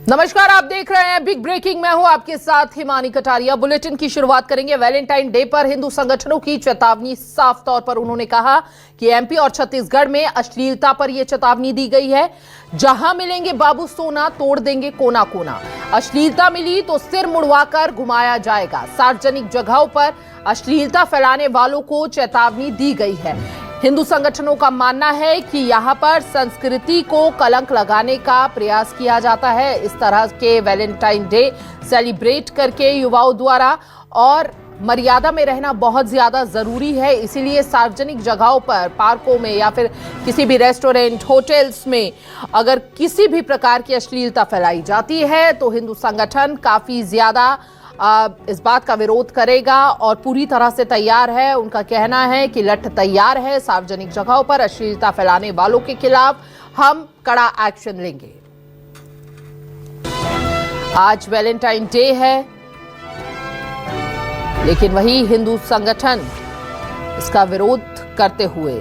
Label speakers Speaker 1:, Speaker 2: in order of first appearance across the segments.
Speaker 1: नमस्कार, आप देख रहे हैं बिग ब्रेकिंग। मैं हूं आपके साथ हिमानी कटारिया। बुलेटिन की शुरुआत करेंगे वैलेंटाइन डे पर हिंदू संगठनों की चेतावनी। साफ तौर पर उन्होंने कहा कि एमपी और छत्तीसगढ़ में अश्लीलता पर यह चेतावनी दी गई है। जहां मिलेंगे बाबू सोना, तोड़ देंगे कोना कोना। अश्लीलता मिली तो सिर मुड़वाकर घुमाया जाएगा। सार्वजनिक जगहों पर अश्लीलता फैलाने वालों को चेतावनी दी गई है। हिंदू संगठनों का मानना है कि यहां पर संस्कृति को कलंक लगाने का प्रयास किया जाता है। इस तरह के वैलेंटाइन डे सेलिब्रेट करके युवाओं द्वारा, और मर्यादा में रहना बहुत ज्यादा जरूरी है। इसीलिए सार्वजनिक जगहों पर, पार्कों में या फिर किसी भी रेस्टोरेंट, होटल्स में अगर किसी भी प्रकार की अश्लीलता फैलाई जाती है तो हिंदू संगठन काफी ज्यादा इस बात का विरोध करेगा और पूरी तरह से तैयार है। उनका कहना है कि लठ तैयार है। सार्वजनिक जगहों पर अश्लीलता फैलाने वालों के खिलाफ हम कड़ा एक्शन लेंगे। आज वैलेंटाइन डे है, लेकिन वही हिंदू संगठन इसका विरोध करते हुए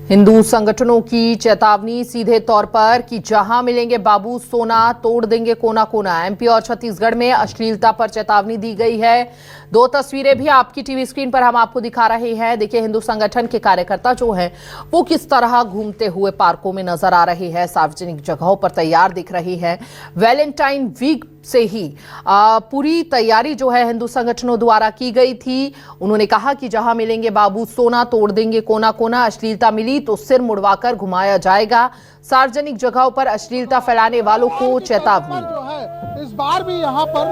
Speaker 1: हिंदू संगठनों की चेतावनी सीधे तौर पर कि जहां मिलेंगे बाबू सोना, तोड़ देंगे कोना कोना। एमपी और छत्तीसगढ़ में अश्लीलता पर चेतावनी दी गई है। दो तस्वीरें भी आपकी टीवी स्क्रीन पर हम आपको दिखा रहे हैं। देखिए, हिंदू संगठन के कार्यकर्ता जो हैं वो किस तरह घूमते हुए पार्कों में नजर आ रहे हैं, सार्वजनिक जगहों पर तैयार दिख रही है। वैलेंटाइन वीक से ही पूरी तैयारी जो है हिंदू संगठनों द्वारा की गई थी। उन्होंने कहा कि जहां मिलेंगे बाबू सोना, तोड़ देंगे कोना कोना। अश्लीलता मिली तो सिर मुड़वाकर घुमाया जाएगा। सार्वजनिक जगहों पर अश्लीलता फैलाने वालों को चेतावनी।
Speaker 2: जो है इस बार भी यहाँ पर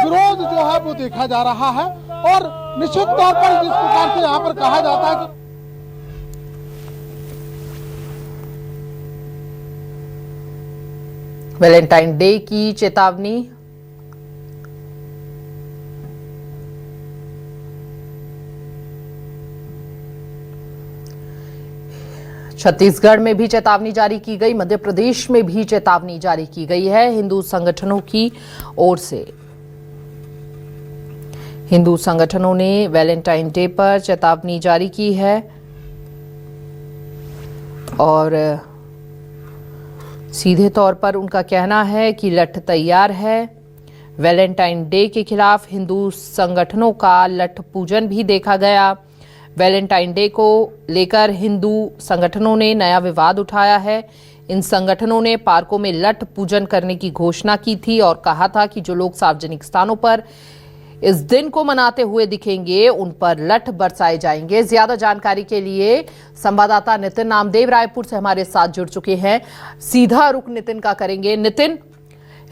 Speaker 2: विरोध जो है वो देखा जा रहा है, और निश्चित तौर पर जिस प्रकार से यहाँ पर कहा जाता है कि
Speaker 1: वैलेंटाइन डे की चेतावनी। छत्तीसगढ़ में भी चेतावनी जारी की गई, मध्य प्रदेश में भी चेतावनी जारी की गई है हिंदू संगठनों की ओर से। हिंदू संगठनों ने वैलेंटाइन डे पर चेतावनी जारी की है और सीधे तौर पर उनका कहना है कि लठ तैयार है। वैलेंटाइन डे के खिलाफ हिंदू संगठनों का लठ पूजन भी देखा गया। वैलेंटाइन डे को लेकर हिंदू संगठनों ने नया विवाद उठाया है। इन संगठनों ने पार्कों में लठ पूजन करने की घोषणा की थी और कहा था कि जो लोग सार्वजनिक स्थानों पर इस दिन को मनाते हुए दिखेंगे उन पर लठ बरसाए जाएंगे। ज्यादा जानकारी के लिए संवाददाता नितिन नामदेव रायपुर से हमारे साथ जुड़ चुके हैं। सीधा रुख नितिन का करेंगे। नितिन,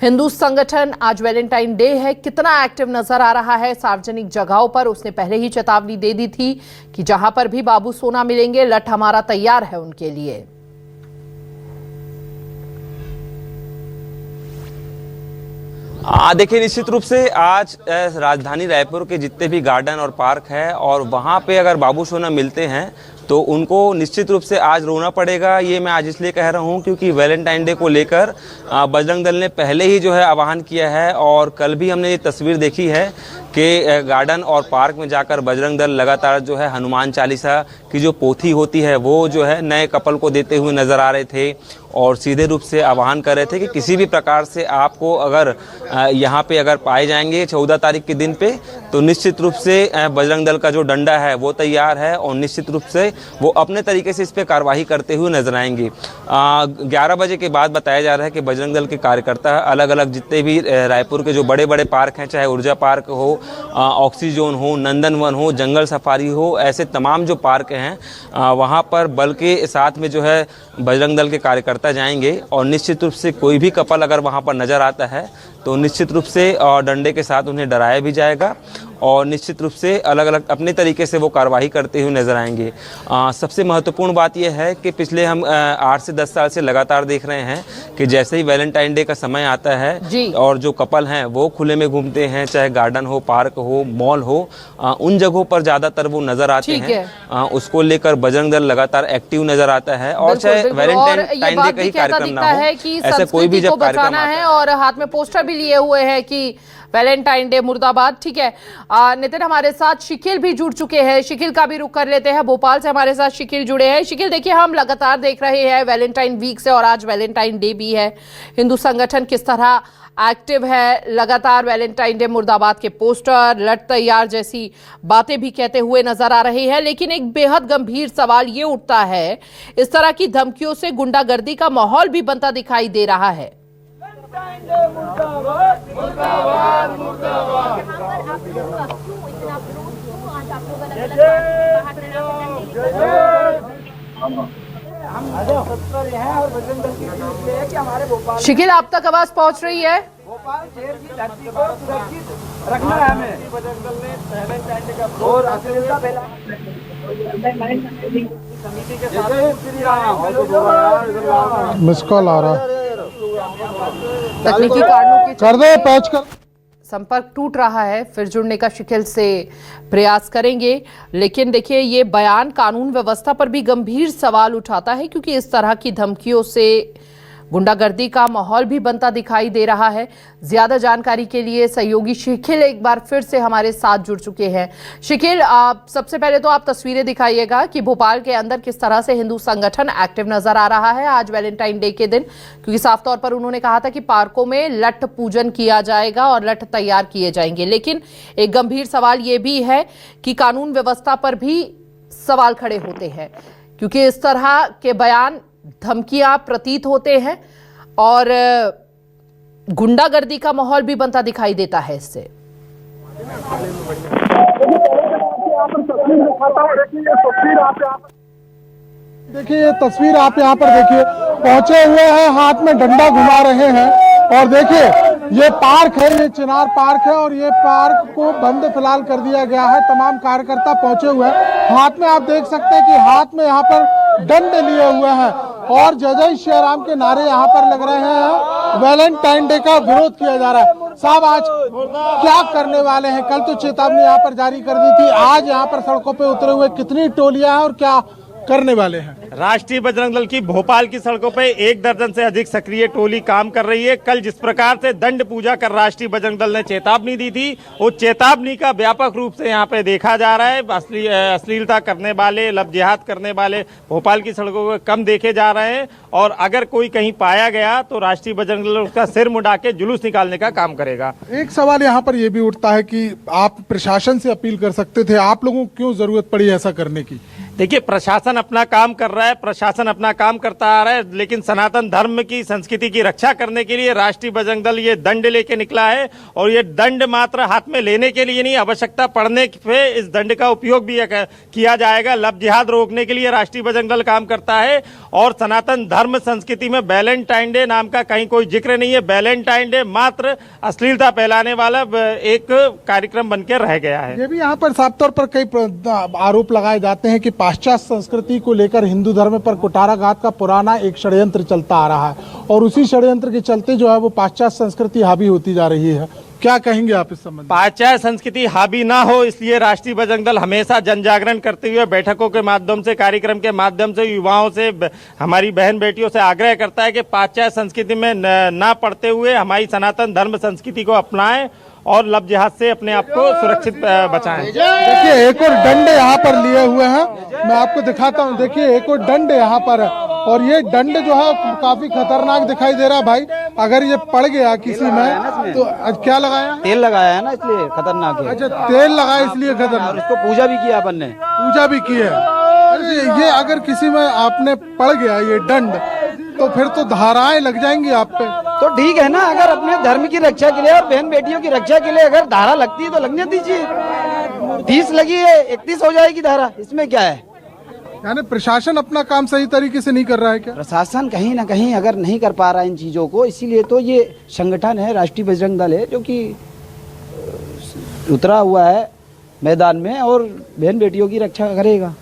Speaker 1: हिंदू संगठन आज वैलेंटाइन डे है, कितना एक्टिव नजर आ रहा है सार्वजनिक जगहों पर? उसने पहले ही चेतावनी दे दी थी कि जहां पर भी बाबू सोना मिलेंगे, लठ हमारा तैयार है उनके लिए।
Speaker 3: देखिए, निश्चित रूप से आज राजधानी रायपुर के जितने भी गार्डन और पार्क है और वहाँ पे अगर बाबू सोना मिलते हैं तो उनको निश्चित रूप से आज रोना पड़ेगा। ये मैं आज इसलिए कह रहा हूँ क्योंकि वैलेंटाइन डे को लेकर बजरंग दल ने पहले ही जो है आह्वान किया है, और कल भी हमने ये तस्वीर देखी है कि गार्डन और पार्क में जाकर बजरंग दल लगातार जो है हनुमान चालीसा की जो पोथी होती है वो जो है नए कपल को देते हुए नजर आ रहे थे, और सीधे रूप से आह्वान कर रहे थे कि किसी भी प्रकार से आपको अगर यहाँ पे अगर पाए जाएंगे 14 तारीख के दिन पे, तो निश्चित रूप से बजरंग दल का जो डंडा है वो तैयार है और निश्चित रूप से वो अपने तरीके से इस पर कार्रवाई करते हुए नजर आएंगे। 11 बजे के बाद बताया जा रहा है कि बजरंग दल के कार्यकर्ता अलग अलग जितने भी रायपुर के जो बड़े बड़े पार्क हैं, चाहे ऊर्जा पार्क हो, ऑक्सीजोन हो, नंदनवन हो, जंगल सफारी हो, ऐसे तमाम जो पार्क हैं वहाँ पर बल के साथ में जो है बजरंग दल के कार्यकर्ता जाएंगे, और निश्चित रूप से कोई भी कपल अगर वहाँ पर नज़र आता है तो निश्चित रूप से डंडे के साथ उन्हें डराया भी जाएगा, और निश्चित रूप से अलग अलग अपने तरीके से वो कार्रवाई करते हुए नजर आएंगे। सबसे महत्वपूर्ण बात यह है कि पिछले हम 8 से 10 साल से लगातार देख रहे हैं कि जैसे ही वैलेंटाइन डे का समय आता है और जो कपल हैं वो खुले में घूमते हैं, चाहे गार्डन हो, पार्क हो, मॉल हो, उन जगहों पर ज़्यादातर वो नजर आते हैं। उसको लेकर बजरंग दल लगातार एक्टिव नजर आता है, और चाहे वैलेंटाइन डे का ही कार्यक्रम ना हो, ऐसा कोई भी जब कार्यक्रम
Speaker 1: है और हाथ में पोस्टर भी लिए हुए हैं कि वैलेंटाइन डे मुर्दाबाद। ठीक है, नितिन हमारे साथ शिकिल भी जुड़ चुके हैं, शिकिल का भी रुख कर लेते हैं। भोपाल से हमारे साथ शिकिल जुड़े हैं। शिकिल, देखिए हम लगातार देख रहे हैं वैलेंटाइन वीक से और आज वैलेंटाइन डे भी है। हिंदू संगठन किस तरह एक्टिव है, लगातार वैलेंटाइन डे मुर्दाबाद के पोस्टर, लट तैयार जैसी बातें भी कहते हुए नजर आ रही है। लेकिन एक बेहद गंभीर सवाल ये उठता है, इस तरह की धमकियों से गुंडागर्दी का माहौल भी बनता दिखाई दे रहा है। शिकिल, आप तक आवाज पहुंच रही है?
Speaker 4: भोपाल शहर की धरती को सुरक्षित रखना है हमें। बजरंग दल ने पहले स्टैंड का और अश्लीलता फैला समिति के साथ
Speaker 2: मिस कॉल आ रहा है,
Speaker 1: तकनीकी कारणों के
Speaker 2: कर दे पैच कर।
Speaker 1: संपर्क टूट रहा है, फिर जुड़ने का शिकिल से प्रयास करेंगे। लेकिन देखिए, ये बयान कानून व्यवस्था पर भी गंभीर सवाल उठाता है, क्योंकि इस तरह की धमकियों से गुंडागर्दी का माहौल भी बनता दिखाई दे रहा है। ज्यादा जानकारी के लिए सहयोगी शिकिल एक बार फिर से हमारे साथ जुड़ चुके हैं। शिकिल, सबसे पहले तो आप तस्वीरें दिखाइएगा कि भोपाल के अंदर किस तरह से हिंदू संगठन एक्टिव नजर आ रहा है आज वैलेंटाइन डे के दिन, क्योंकि साफ तौर पर उन्होंने कहा था कि पार्कों में लठ पूजन किया जाएगा और लठ तैयार किए जाएंगे। लेकिन एक गंभीर सवाल ये भी है कि कानून व्यवस्था पर भी सवाल खड़े होते हैं, क्योंकि इस तरह के बयान धमकियां प्रतीत होते हैं और गुंडागर्दी का माहौल भी बनता दिखाई देता है इससे।
Speaker 2: देखिए ये तस्वीर आप यहाँ पर देखिए, पहुंचे हुए हैं, हाथ में डंडा घुमा रहे हैं। और देखिए ये पार्क है, ये चिनार पार्क है और ये पार्क को बंद फिलहाल कर दिया गया है। तमाम कार्यकर्ता पहुंचे हुए हैं, हाथ में आप देख सकते हैं कि हाथ में यहाँ पर डंड लिए हुए हैं और जय जय श्री राम के नारे यहाँ पर लग रहे हैं। वैलेंटाइन डे का विरोध किया जा रहा है। साहब, आज क्या करने वाले हैं? कल तो चेतावनी यहाँ पर जारी कर दी थी, आज यहाँ पर सड़कों पे उतरे हुए कितनी टोलियां हैं और क्या करने वाले हैं?
Speaker 5: राष्ट्रीय बजरंग दल की भोपाल की सड़कों पर 1 दर्जन से अधिक सक्रिय टोली काम कर रही है। कल जिस प्रकार से दंड पूजा कर राष्ट्रीय बजरंग दल ने चेतावनी दी थी, वो चेतावनी का व्यापक रूप से यहाँ पे देखा जा रहा है। अश्लीलता करने वाले, लव जिहाद करने वाले भोपाल की सड़कों पर कम देखे जा रहे हैं और अगर कोई कहीं पाया गया तो राष्ट्रीय बजरंग दल उसका सिर मुड़ा के जुलूस निकालने का काम करेगा।
Speaker 2: एक सवाल यहाँ पर यह भी उठता है कि आप प्रशासन से अपील कर सकते थे, आप लोगों को क्यों जरूरत पड़ी ऐसा करने की?
Speaker 5: देखिए, प्रशासन अपना काम कर रहा है, प्रशासन अपना काम करता आ रहा है, लेकिन सनातन धर्म की संस्कृति की रक्षा करने के लिए राष्ट्रीय बजरंग दल ये दंड लेके निकला है। और ये दंड मात्र हाथ में लेने के लिए नहीं, आवश्यकता पड़ने पे इस दंड का उपयोग भी किया जाएगा। लव जिहाद रोकने के लिए राष्ट्रीय बजरंग दल काम करता है और सनातन धर्म संस्कृति में वैलेंटाइन डे नाम का कहीं कोई जिक्र नहीं है। वैलेंटाइन डे मात्र अश्लीलता फैलाने वाला एक कार्यक्रम बनकर रह गया है।
Speaker 2: ये भी यहाँ पर साफ तौर पर कई आरोप लगाए जाते हैं कि पाश्चात्य संस्कृति को लेकर हिंदू धर्म पर कुठाराघात का पुराना एक षड्यंत्र चलता आ रहा है और उसी षड्यंत्र के चलते जो है वो पाश्चात्य संस्कृति हावी होती जा रही है। क्या कहेंगे आप इस संबंध में?
Speaker 5: पाश्चात्य संस्कृति हावी ना हो, इसलिए राष्ट्रीय बजरंग दल हमेशा जन जागरण करते हुए बैठकों के माध्यम से, कार्यक्रम के माध्यम से युवाओं से, हमारी बहन बेटियों से आग्रह करता है कि पाश्चात्य संस्कृति में ना पड़ते हुए हमारी सनातन धर्म संस्कृति को अपनाएं और लव जिहाद से अपने आप को सुरक्षित बचाएं।
Speaker 2: देखिए एक और दंड यहाँ पर लिए हुए हैं, मैं आपको दिखाता हूँ। देखिए एक और दंड यहाँ पर है और ये दंड जो है काफी खतरनाक दिखाई दे रहा है। भाई अगर ये पड़ गया किसी में तो क्या लगाया?
Speaker 4: तेल लगाया है ना, इसलिए खतरनाक है।
Speaker 2: अच्छा, तेल लगाया इसलिए खतरनाक।
Speaker 4: उसको पूजा भी किया अपन ने,
Speaker 2: पूजा भी की है। ये अगर किसी में आपने पड़ गया ये दंड तो फिर तो धाराएं लग जाएंगी आप पे।
Speaker 4: तो ठीक है ना, अगर अपने धर्म की रक्षा के लिए और बहन बेटियों की रक्षा के लिए अगर धारा लगती है तो लगने दीजिए। 30 लगी है, 31 हो जाएगी धारा, इसमें क्या है?
Speaker 2: यानी प्रशासन अपना काम सही तरीके से नहीं कर रहा है क्या?
Speaker 4: प्रशासन कहीं ना कहीं अगर नहीं कर पा रहा है इन चीजों को, इसीलिए तो ये संगठन है, राष्ट्रीय बजरंग दल है, जो कि उतरा हुआ है मैदान में और बहन बेटियों की रक्षा करेगा।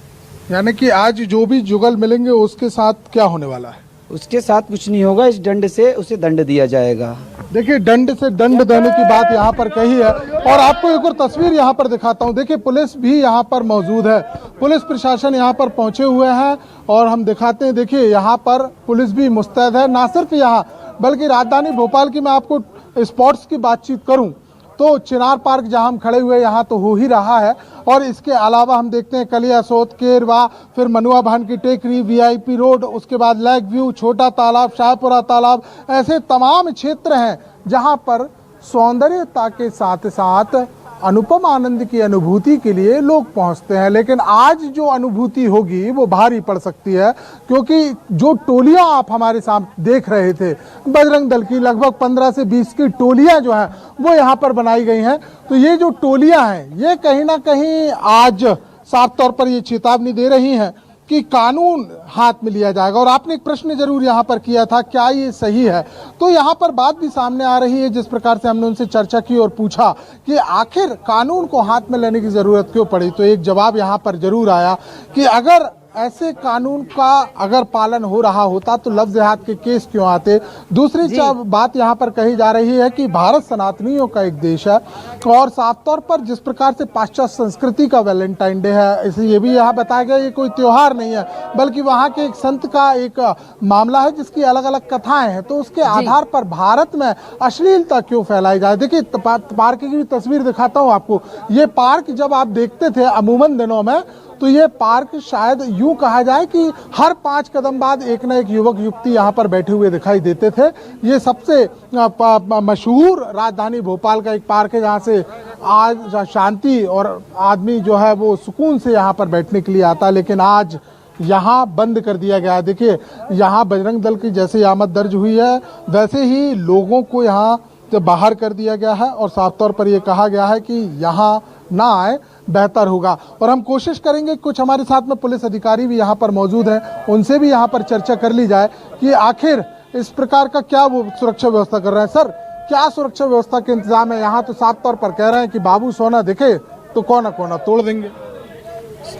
Speaker 2: यानी कि आज जो भी जुगल मिलेंगे उसके साथ क्या होने वाला है?
Speaker 4: उसके साथ कुछ नहीं होगा, इस दंड से उसे दंड दिया जाएगा।
Speaker 2: देखिए दंड से दंड देने की बात यहाँ पर कही है और आपको एक और तस्वीर यहाँ पर दिखाता हूँ। देखिए पुलिस भी यहाँ पर मौजूद है, पुलिस प्रशासन यहाँ पर पहुंचे हुए हैं और हम दिखाते हैं। देखिए यहाँ पर पुलिस भी मुस्तैद है, ना सिर्फ यहाँ बल्कि राजधानी भोपाल की मैं आपको स्पॉट्स की बातचीत करूं तो चिनार पार्क जहां हम खड़े हुए यहाँ तो हो ही रहा है, और इसके अलावा हम देखते हैं कलिया सोत, केरवा, फिर मनुआ भान की टेकरी, वीआईपी रोड, उसके बाद लेक व्यू, छोटा तालाब, शाहपुरा तालाब, ऐसे तमाम क्षेत्र हैं जहां पर सौंदर्यता के साथ साथ अनुपम आनंद की अनुभूति के लिए लोग पहुंचते हैं। लेकिन आज जो अनुभूति होगी वो भारी पड़ सकती है, क्योंकि जो टोलियां आप हमारे सामने देख रहे थे, बजरंग दल की लगभग 15 से 20 की टोलियां जो हैं वो यहां पर बनाई गई हैं। तो ये जो टोलियां हैं ये कहीं ना कहीं आज साफ तौर पर ये चेतावनी दे रही हैं कि कानून हाथ में लिया जाएगा। और आपने एक प्रश्न जरूर यहाँ पर किया था, क्या ये सही है? तो यहाँ पर बात भी सामने आ रही है, जिस प्रकार से हमने उनसे चर्चा की और पूछा कि आखिर कानून को हाथ में लेने की जरूरत क्यों पड़ी, तो एक जवाब यहाँ पर जरूर आया कि अगर ऐसे कानून का अगर पालन हो रहा होता तो लव जिहाद के केस क्यों आते। दूसरी बात यहाँ पर कही जा रही है कि भारत सनातनियों का एक देश है, और साफ तौर पर जिस प्रकार से पाश्चात्य संस्कृति का वैलेंटाइन डे है, इसे ये भी यहाँ बताया गया ये कोई त्योहार नहीं है बल्कि वहाँ के एक संत का एक मामला है जिसकी अलग अलग कथाएं हैं। तो उसके आधार पर भारत में अश्लीलता क्यों फैलाई जाए। देखिए पार्क की भी तस्वीर दिखाता हूँ आपको। ये पार्क जब आप देखते थे अमूमन दिनों में तो ये पार्क शायद यूं कहा जाए कि हर 5 कदम बाद एक ना एक युवक युवती यहाँ पर बैठे हुए दिखाई देते थे। ये सबसे मशहूर राजधानी भोपाल का एक पार्क है जहाँ से आज शांति और आदमी जो है वो सुकून से यहाँ पर बैठने के लिए आता है, लेकिन आज यहाँ बंद कर दिया गया। देखिए यहाँ बजरंग दल की जैसे आमद दर्ज हुई है वैसे ही लोगों को यहाँ से बाहर कर दिया गया है, और साफ तौर पर यह कहा गया है कि यहाँ ना आए बेहतर होगा। और हम कोशिश करेंगे, कुछ हमारे साथ में पुलिस अधिकारी भी यहाँ पर मौजूद हैं, उनसे भी यहाँ पर चर्चा कर ली जाए कि आखिर इस प्रकार का क्या वो सुरक्षा व्यवस्था कर रहे हैं। सर, क्या सुरक्षा व्यवस्था के इंतजाम है? यहाँ तो साफ तौर पर कह रहे हैं कि बाबू सोना दिखे तो कोना कोना तोड़ देंगे।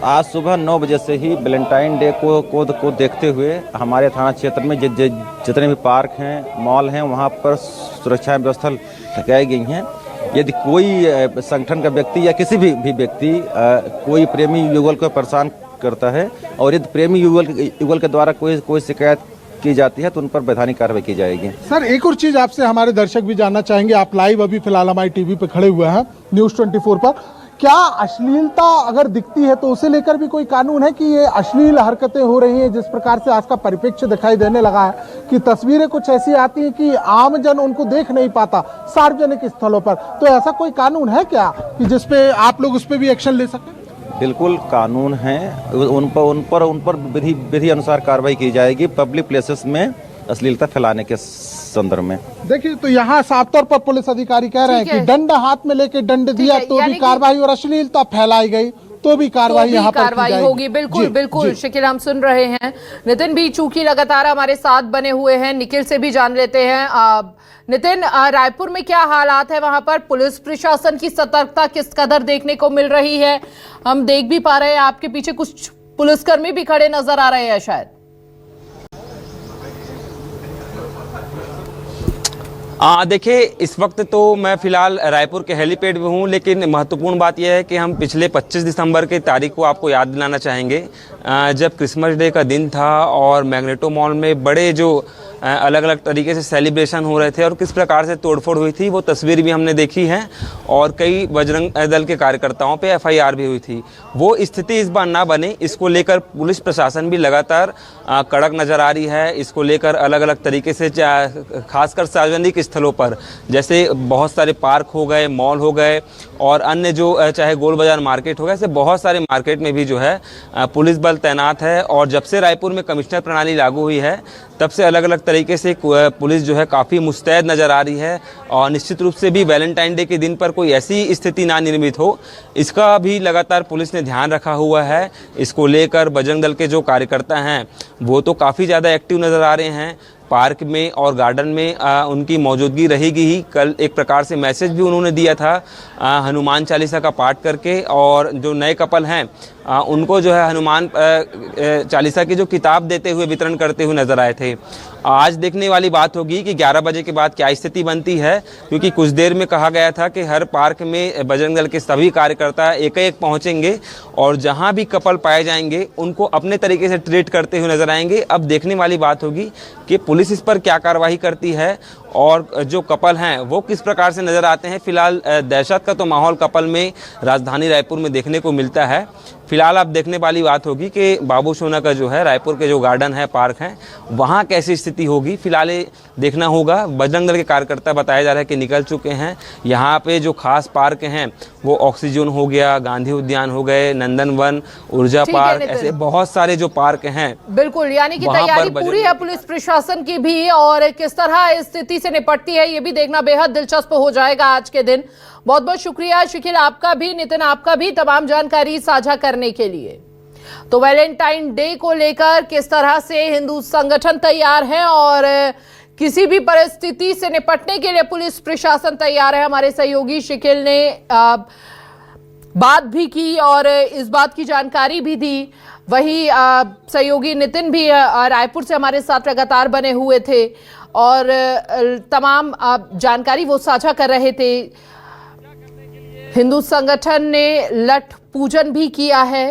Speaker 6: आज सुबह 9 बजे से ही वैलेंटाइन डे को देखते हुए हमारे थाना क्षेत्र में जितने भी पार्क हैं, मॉल हैं, वहाँ पर सुरक्षा व्यवस्था लगाई गई हैं। यदि कोई संगठन का व्यक्ति या किसी भी व्यक्ति कोई प्रेमी युगल को परेशान करता है और यदि प्रेमी युगल के द्वारा कोई शिकायत की जाती है तो उन पर वैधानिक कार्रवाई की जाएगी।
Speaker 2: सर, एक और चीज आपसे हमारे दर्शक भी जानना चाहेंगे, आप लाइव अभी फिलहाल हमारी टीवी पे खड़े हुए हैं न्यूज़ 24 पर, क्या अश्लीलता अगर दिखती है तो उसे लेकर भी कोई कानून है कि ये अश्लील हरकतें हो रही हैं? जिस प्रकार से आज का परिप्रेक्ष्य दिखाई देने लगा है कि तस्वीरें कुछ ऐसी आती हैं कि आमजन उनको देख नहीं पाता सार्वजनिक स्थलों पर, तो ऐसा कोई कानून है क्या कि जिसपे आप लोग उस पर भी एक्शन ले सकें?
Speaker 6: बिल्कुल कानून है, उन पर विधि अनुसार कार्रवाई की जाएगी पब्लिक प्लेसेस में अश्लीलता फैलाने के संदर्भ में।
Speaker 2: देखिए तो यहाँ साफ तौर पर पुलिस अधिकारी कह रहे हैं कि दंड हाथ में लेके दंड दिया तो भी कार्रवाई, और अश्लीलता फैलाई गई तो भी कार्रवाई यहाँ पर कार्रवाई
Speaker 1: होगी। बिल्कुल बिल्कुल शकील, हम सुन रहे हैं। नितिन भी चूंकि लगातार हमारे साथ बने हुए हैं, निखिल से भी जान लेते हैं। नितिन, रायपुर में क्या हालात है? वहां पर पुलिस प्रशासन की सतर्कता किस कदर देखने को मिल रही है? हम देख भी पा रहे हैं आपके पीछे कुछ पुलिसकर्मी भी खड़े नजर आ रहे हैं शायद।
Speaker 3: देखिए इस वक्त तो मैं फिलहाल रायपुर के हेलीपैड में हूँ, लेकिन महत्वपूर्ण बात यह है कि हम पिछले 25 दिसंबर की तारीख को आपको याद दिलाना चाहेंगे, जब क्रिसमस डे का दिन था और मैग्नेटो मॉल में बड़े जो अलग अलग तरीके से सेलिब्रेशन हो रहे थे और किस प्रकार से तोड़फोड़ हुई थी वो तस्वीर भी हमने देखी है, और कई बजरंग दल के कार्यकर्ताओं पे FIR भी हुई थी। वो स्थिति इस बार ना बने, इसको लेकर पुलिस प्रशासन भी लगातार कड़क नज़र आ रही है। इसको लेकर अलग अलग तरीके से खासकर सार्वजनिक स्थलों पर जैसे बहुत सारे पार्क हो गए, मॉल हो गए और अन्य जो चाहे गोल बाजार मार्केट हो गया, ऐसे बहुत सारे मार्केट में भी जो है पुलिस बल तैनात है। और जब से रायपुर में कमिश्नर प्रणाली लागू हुई है तब से अलग अलग तरीके से पुलिस जो है काफ़ी मुस्तैद नज़र आ रही है, और निश्चित रूप से भी वैलेंटाइन डे के दिन पर कोई ऐसी स्थिति ना निर्मित हो, इसका भी लगातार पुलिस ने ध्यान रखा हुआ है। इसको लेकर बजरंग दल के जो कार्यकर्ता हैं वो तो काफ़ी ज़्यादा एक्टिव नज़र आ रहे हैं। पार्क में और गार्डन में उनकी मौजूदगी रहेगी ही। कल एक प्रकार से मैसेज भी उन्होंने दिया था हनुमान चालीसा का पाठ करके, और जो नए कपल हैं उनको जो है हनुमान चालीसा की जो किताब देते हुए वितरण करते हुए नजर आए थे। आज देखने वाली बात होगी कि 11 बजे के बाद क्या स्थिति बनती है, क्योंकि कुछ देर में कहा गया था कि हर पार्क में बजरंग दल के सभी कार्यकर्ता एक पहुंचेंगे और जहां भी कपल पाए जाएंगे उनको अपने तरीके से ट्रीट करते हुए नजर आएंगे। अब देखने वाली बात होगी कि पुलिस इस पर क्या कार्रवाई करती है और जो कपल हैं वो किस प्रकार से नज़र आते हैं। फिलहाल दहशत का तो माहौल कपल में राजधानी रायपुर में देखने को मिलता है। फिलहाल अब देखने वाली बात होगी कि बाबू सोना का जो है रायपुर के जो गार्डन है, पार्क है, वहाँ कैसी स्थिति होगी। फिलहाल ये देखना होगा। बजरंग दल के कार्यकर्ता बताया जा रहा है कि निकल चुके हैं। यहाँ पे जो खास पार्क हैं वो ऑक्सीजन हो गया, गांधी उद्यान हो गए, नंदनवन, ऊर्जा पार्क, ऐसे बहुत सारे जो पार्क हैं।
Speaker 1: बिल्कुल, यानी कि
Speaker 3: वहाँ पर
Speaker 1: तैयारी
Speaker 3: बजरंग
Speaker 1: पूरी है पुलिस प्रशासन की भी, और किस तरह इस स्थिति से निपटती है ये भी देखना बेहद दिलचस्प हो जाएगा आज के दिन। बहुत बहुत शुक्रिया शिखिल आपका भी, नितिन आपका भी, तमाम जानकारी साझा करने के लिए। तो वैलेंटाइन डे को लेकर किस तरह से हिंदू संगठन तैयार है और किसी भी परिस्थिति से निपटने के लिए पुलिस प्रशासन तैयार है, हमारे सहयोगी शिखिल ने बात भी की और इस बात की जानकारी भी दी। वही सहयोगी नितिन भी रायपुर से हमारे साथ लगातार बने हुए थे और तमाम जानकारी वो साझा कर रहे थे। हिंदू संगठन ने लठ पूजन भी किया है।